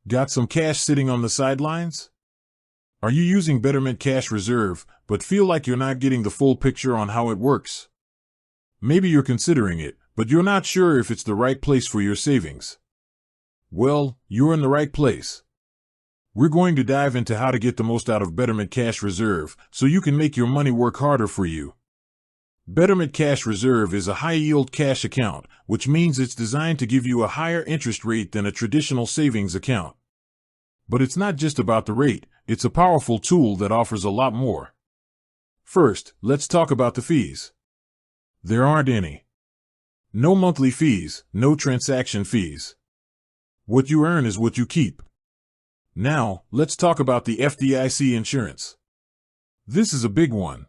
Got some cash sitting on the sidelines? Are you using Betterment Cash Reserve, but feel like you're not getting the full picture on how it works? Maybe you're considering it, but you're not sure if it's the right place for your savings. Well, you're in the right place. We're going to dive into how to get the most out of Betterment Cash Reserve so you can make your money work harder for you. Betterment Cash Reserve is a high-yield cash account, which means it's designed to give you a higher interest rate than a traditional savings account. But it's not just about the rate, it's a powerful tool that offers a lot more. First, let's talk about the fees. There aren't any. No monthly fees, no transaction fees. What you earn is what you keep. Now, let's talk about the FDIC insurance. This is a big one.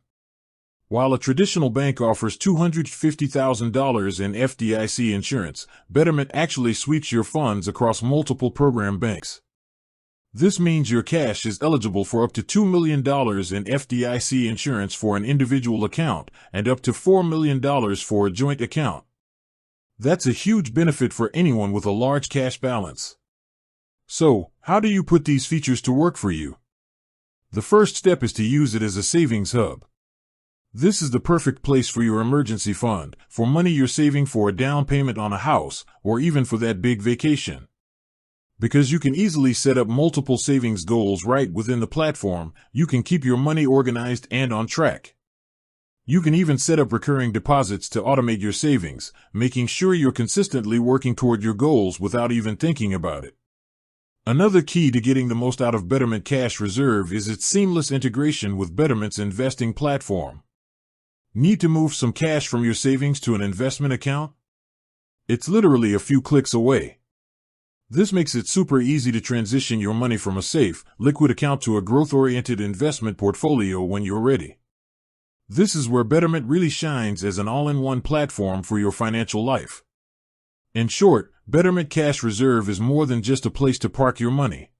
While a traditional bank offers $250,000 in FDIC insurance, Betterment actually sweeps your funds across multiple program banks. This means your cash is eligible for up to $2 million in FDIC insurance for an individual account and up to $4 million for a joint account. That's a huge benefit for anyone with a large cash balance. So, how do you put these features to work for you? The first step is to use it as a savings hub. This is the perfect place for your emergency fund, for money you're saving for a down payment on a house, or even for that big vacation. Because you can easily set up multiple savings goals right within the platform, you can keep your money organized and on track. You can even set up recurring deposits to automate your savings, making sure you're consistently working toward your goals without even thinking about it. Another key to getting the most out of Betterment Cash Reserve is its seamless integration with Betterment's investing platform. Need to move some cash from your savings to an investment account? It's literally a few clicks away. This makes it super easy to transition your money from a safe, liquid account to a growth-oriented investment portfolio when you're ready. This is where Betterment really shines as an all-in-one platform for your financial life. In short, Betterment Cash Reserve is more than just a place to park your money.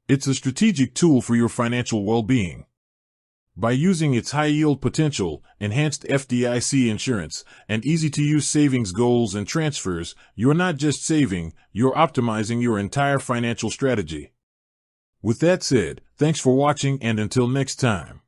It's a strategic tool for your financial well-being. By using its high-yield potential, enhanced FDIC insurance, and easy-to-use savings goals and transfers, you're not just saving, you're optimizing your entire financial strategy. With that said, thanks for watching, and until next time.